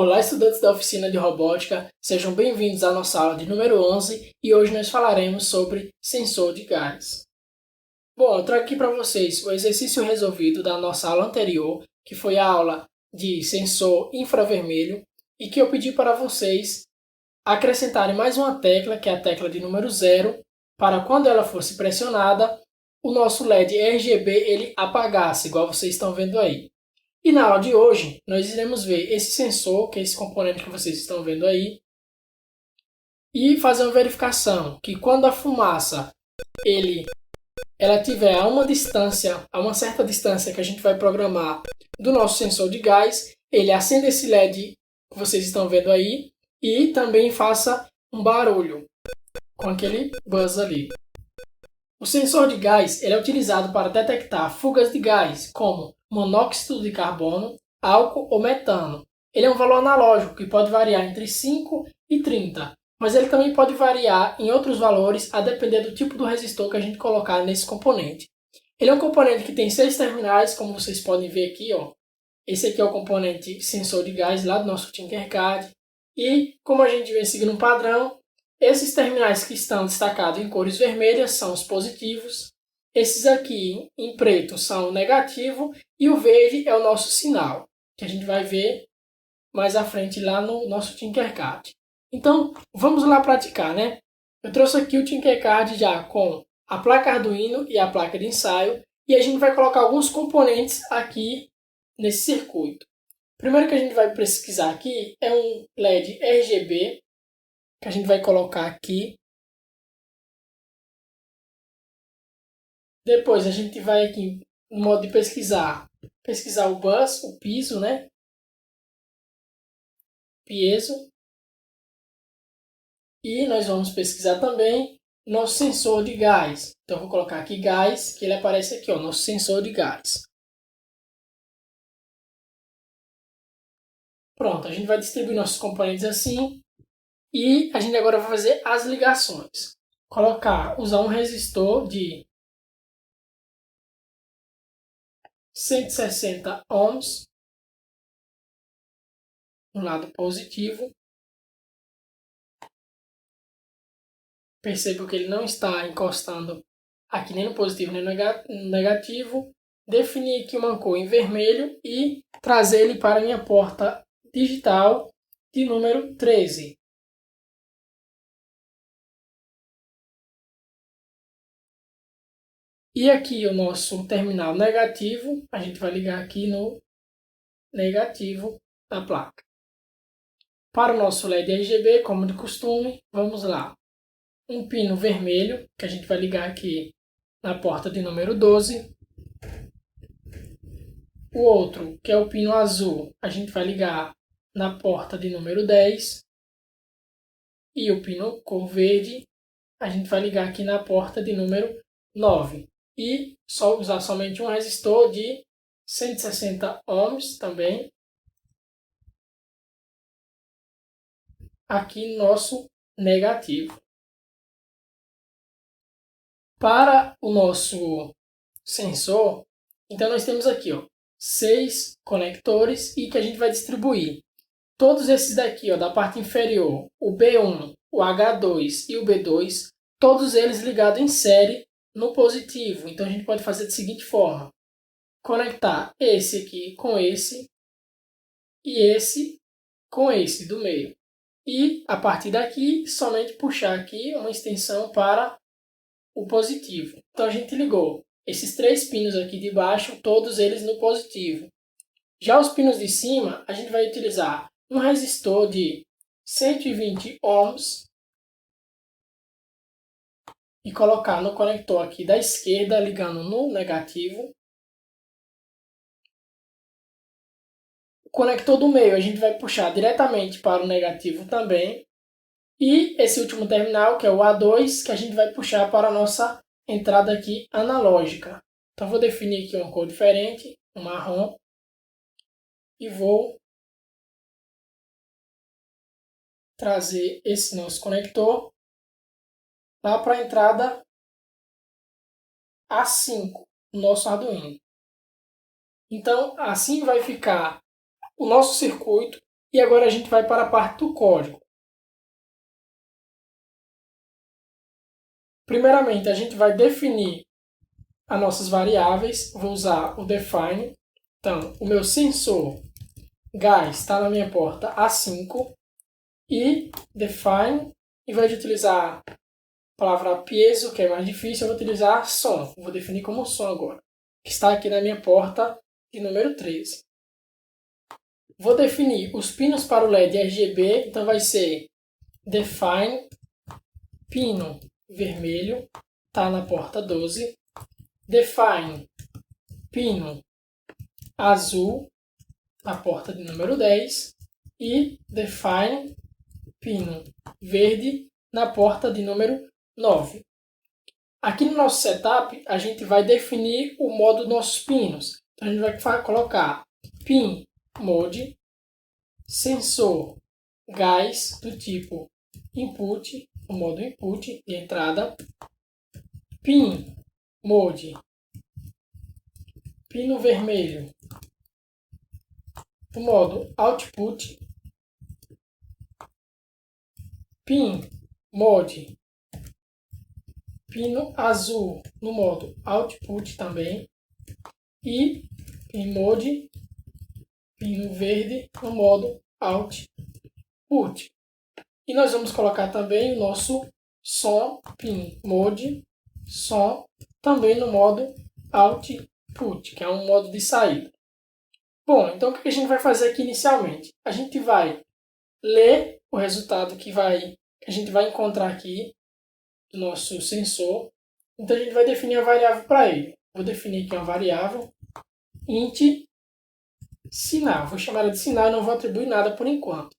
Olá, estudantes da oficina de robótica, sejam bem-vindos à nossa aula de número 11 e hoje nós falaremos sobre sensor de gás. Bom, eu trago aqui para vocês o exercício resolvido da nossa aula anterior, que foi a aula de sensor infravermelho, e que eu pedi para vocês acrescentarem mais uma tecla, que é a tecla de número 0, para quando ela fosse pressionada, o nosso LED RGB ele apagasse, igual vocês estão vendo aí. E na aula de hoje, nós iremos ver esse sensor, que é esse componente que vocês estão vendo aí, e fazer uma verificação que quando a fumaça ela tiver a uma certa distância que a gente vai programar do nosso sensor de gás, ele acenda esse LED que vocês estão vendo aí e também faça um barulho com aquele buzz ali. O sensor de gás ele é utilizado para detectar fugas de gás, como monóxido de carbono, álcool ou metano. Ele é um valor analógico que pode variar entre 5 e 30, mas ele também pode variar em outros valores a depender do tipo do resistor que a gente colocar nesse componente. Ele é um componente que tem 6 terminais, como vocês podem ver aqui, ó. Esse aqui é o componente sensor de gás lá do nosso Tinkercad. E como a gente vem seguindo um padrão, esses terminais que estão destacados em cores vermelhas são os positivos, esses aqui em preto são o negativo e o verde é o nosso sinal, que a gente vai ver mais à frente lá no nosso Tinkercad. Então, vamos lá praticar, né? Eu trouxe aqui o Tinkercad já com a placa Arduino e a placa de ensaio e a gente vai colocar alguns componentes aqui nesse circuito. O primeiro que a gente vai pesquisar aqui é um LED RGB, que a gente vai colocar aqui. Depois a gente vai aqui no modo de pesquisar o bus, o piso, né? Piezo. E nós vamos pesquisar também nosso sensor de gás. Então eu vou colocar aqui gás, que ele aparece aqui, ó, nosso sensor de gás. Pronto, a gente vai distribuir nossos componentes assim. E a gente agora vai fazer as ligações. Usar um resistor de 160 ohms no lado positivo. Percebo que ele não está encostando aqui nem no positivo nem no negativo. Definir aqui uma cor em vermelho e trazer ele para a minha porta digital de número 13. E aqui o nosso terminal negativo, a gente vai ligar aqui no negativo da placa. Para o nosso LED RGB, como de costume, vamos lá. Um pino vermelho, que a gente vai ligar aqui na porta de número 12. O outro, que é o pino azul, a gente vai ligar na porta de número 10. E o pino cor verde, a gente vai ligar aqui na porta de número 9. E só usar somente um resistor de 160 ohms também. Aqui no nosso negativo. Para o nosso sensor, então nós temos aqui, ó, 6 conectores e que a gente vai distribuir. Todos esses daqui, ó, da parte inferior, o B1, o H2 e o B2, todos eles ligados em série no positivo. Então a gente pode fazer da seguinte forma: conectar esse aqui com esse e esse com esse do meio. E a partir daqui, somente puxar aqui uma extensão para o positivo. Então a gente ligou esses 3 pinos aqui de baixo, todos eles no positivo. Já os pinos de cima, a gente vai utilizar um resistor de 120 ohms e colocar no conector aqui da esquerda, ligando no negativo. O conector do meio a gente vai puxar diretamente para o negativo também. E esse último terminal, que é o A2, que a gente vai puxar para a nossa entrada aqui analógica. Então vou definir aqui uma cor diferente, um marrom, e vou trazer esse nosso conector lá para a entrada A5 do nosso Arduino. Então assim vai ficar o nosso circuito E agora a gente vai para a parte do código. Primeiramente, a gente vai definir as nossas variáveis. Vou usar o define. Então, o meu sensor gás está na minha porta A5 e define, em vez de utilizar a palavra piezo, que é mais difícil, eu vou utilizar som. Vou definir como som agora, que está aqui na minha porta de número 13. Vou definir os pinos para o LED RGB, então vai ser define pino vermelho, está na porta 12. Define pino azul, na porta de número 10. E define pino verde, na porta de número 9. Aqui no nosso setup, a gente vai definir o modo dos nossos pinos. Então, a gente vai colocar pin mode, sensor gás do tipo input, o modo input de entrada, pin mode, pino vermelho, o modo output, pin mode, pino azul no modo output também, e pin mode, pino verde no modo output. E nós vamos colocar também o nosso som pin mode, som também no modo output, que é um modo de saída. Bom, então o que a gente vai fazer aqui inicialmente? A gente vai ler o resultado que a gente vai encontrar aqui do nosso sensor. Então a gente vai definir a variável para ele. Vou definir aqui uma variável int sinal. Vou chamar ela de sinal e não vou atribuir nada por enquanto.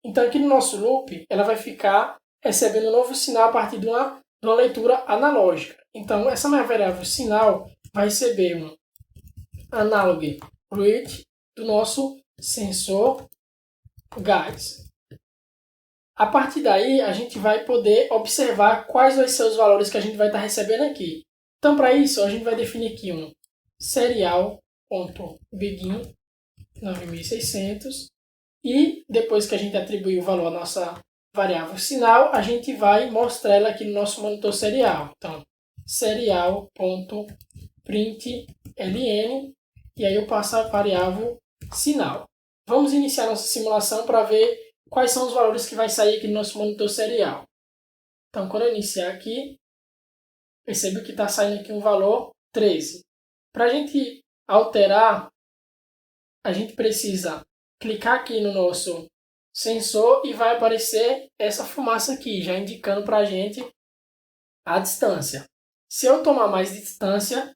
Então aqui no nosso loop ela vai ficar recebendo um novo sinal a partir de uma leitura analógica. Então essa minha variável sinal vai receber um analog read do nosso sensor gás. A partir daí, a gente vai poder observar quais vão ser os valores que a gente vai estar recebendo aqui. Então, para isso, a gente vai definir aqui um serial.begin 9600 e depois que a gente atribuir o valor à nossa variável sinal, a gente vai mostrar ela aqui no nosso monitor serial. Então, serial.println e aí eu passo a variável sinal. Vamos iniciar nossa simulação para ver quais são os valores que vai sair aqui no nosso monitor serial. Então, quando eu iniciar aqui, percebe que está saindo aqui um valor 13. Para a gente alterar, a gente precisa clicar aqui no nosso sensor e vai aparecer essa fumaça aqui, já indicando para a gente a distância. Se eu tomar mais distância,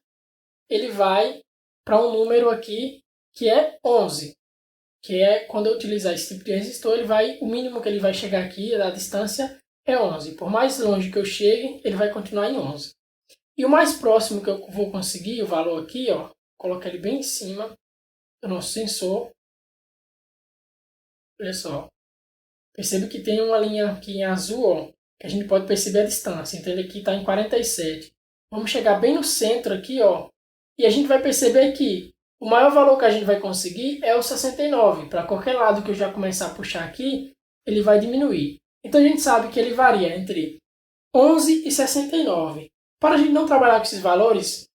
ele vai para um número aqui que é 11. Que é quando eu utilizar esse tipo de resistor, o mínimo que ele vai chegar aqui, da distância, é 11. Por mais longe que eu chegue, ele vai continuar em 11. E o mais próximo que eu vou conseguir, o valor aqui, ó, colocar ele bem em cima do nosso sensor. Olha só. Percebe que tem uma linha aqui em azul, ó, que a gente pode perceber a distância. Então ele aqui está em 47. Vamos chegar bem no centro aqui, ó, e a gente vai perceber que o maior valor que a gente vai conseguir é o 69. Para qualquer lado que eu já começar a puxar aqui, ele vai diminuir. Então a gente sabe que ele varia entre 11 e 69. Para a gente não trabalhar com esses valores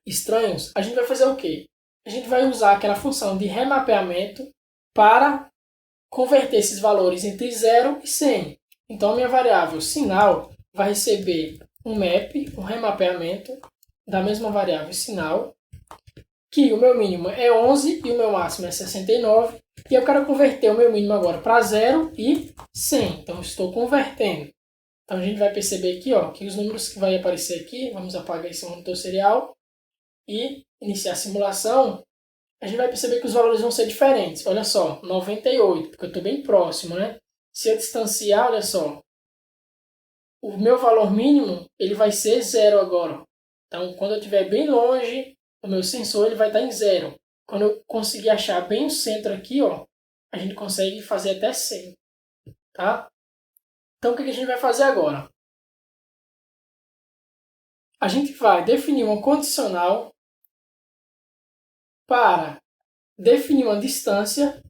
estranhos, a gente vai fazer o quê? A gente vai usar aquela função de remapeamento para converter esses valores entre 0 e 100. Então a minha variável sinal vai receber um map, um remapeamento da mesma variável sinal, que o meu mínimo é 11 e o meu máximo é 69, e eu quero converter o meu mínimo agora para 0 e 100. Então, estou convertendo. Então, a gente vai perceber aqui, ó, que os números que vai aparecer aqui, vamos apagar esse monitor serial e iniciar a simulação, a gente vai perceber que os valores vão ser diferentes. Olha só, 98, porque eu estou bem próximo, né? Se eu distanciar, olha só, o meu valor mínimo ele vai ser 0 agora. Então, quando eu estiver bem longe, o meu sensor ele vai estar em 0. Quando eu conseguir achar bem o centro aqui, ó, a gente consegue fazer até 100. Tá? Então, o que a gente vai fazer agora? A gente vai definir uma condicional para definir uma distância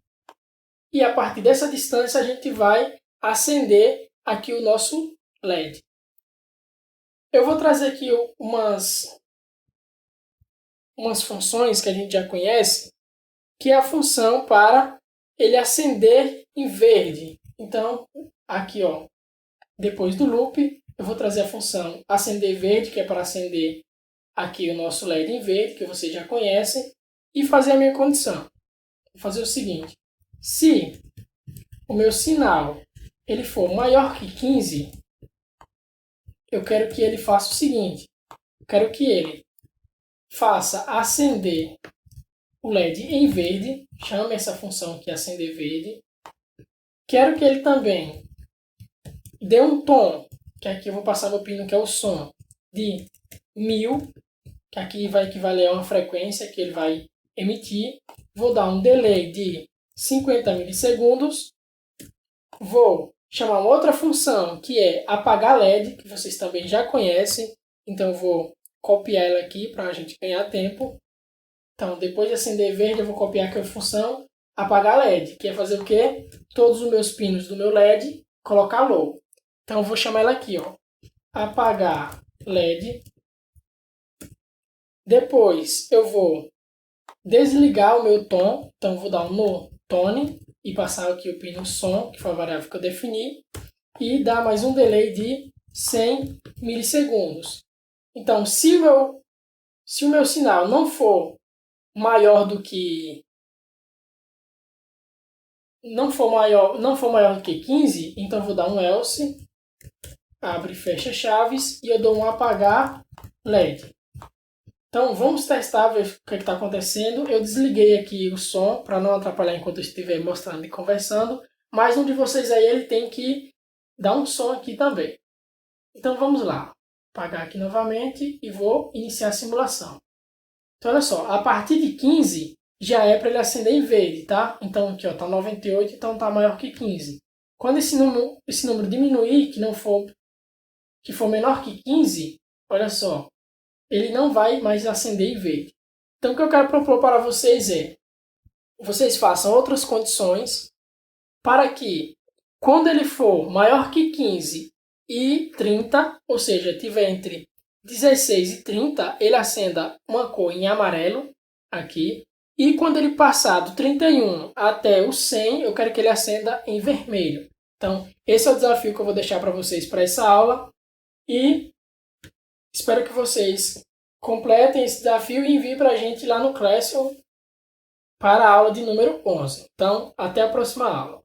e a partir dessa distância a gente vai acender aqui o nosso LED. Eu vou trazer aqui umas funções que a gente já conhece, que é a função para ele acender em verde. Então, aqui, ó, depois do loop, eu vou trazer a função acender verde, que é para acender aqui o nosso LED em verde, que vocês já conhecem, e fazer a minha condição. Vou fazer o seguinte: se o meu sinal ele for maior que 15, eu quero que ele faça o seguinte: eu quero que ele faça acender o LED em verde, chame essa função aqui acender verde. Quero que ele também dê um tom, que aqui eu vou passar meu pino, que é o som, de 1000, que aqui vai equivaler a uma frequência que ele vai emitir. Vou dar um delay de 50 milissegundos. Vou chamar uma outra função, que é apagar LED, que vocês também já conhecem. Então eu vou copiar ela aqui para a gente ganhar tempo. Então, depois de acender verde, eu vou copiar aqui a função apagar LED, que é fazer o quê? Todos os meus pinos do meu LED, colocar low. Então, eu vou chamar ela aqui, ó, apagar LED. Depois, eu vou desligar o meu tom. Então, eu vou dar um no tone e passar aqui o pino som, que foi a variável que eu defini, e dar mais um delay de 100 milissegundos. Então, se o meu sinal não for maior do que 15, então eu vou dar um else, abre e fecha chaves, e eu dou um apagar LED. Então vamos testar, ver o que está acontecendo. Eu desliguei aqui o som para não atrapalhar enquanto eu estiver mostrando e conversando, mas um de vocês aí ele tem que dar um som aqui também. Então vamos lá, apagar aqui novamente e vou iniciar a simulação. Então olha só, a partir de 15 já é para ele acender em verde, tá? Então aqui ó, tá 98, então está maior que 15. Quando esse número diminuir, que for menor que 15, olha só, ele não vai mais acender em verde. Então o que eu quero propor para vocês é, vocês façam outras condições para que quando ele for maior que 15 e 30, ou seja, tiver entre 16 e 30, ele acenda uma cor em amarelo aqui. E quando ele passar do 31 até o 100, eu quero que ele acenda em vermelho. Então, esse é o desafio que eu vou deixar para vocês para essa aula. E espero que vocês completem esse desafio e enviem para a gente lá no Classroom para a aula de número 11. Então, até a próxima aula.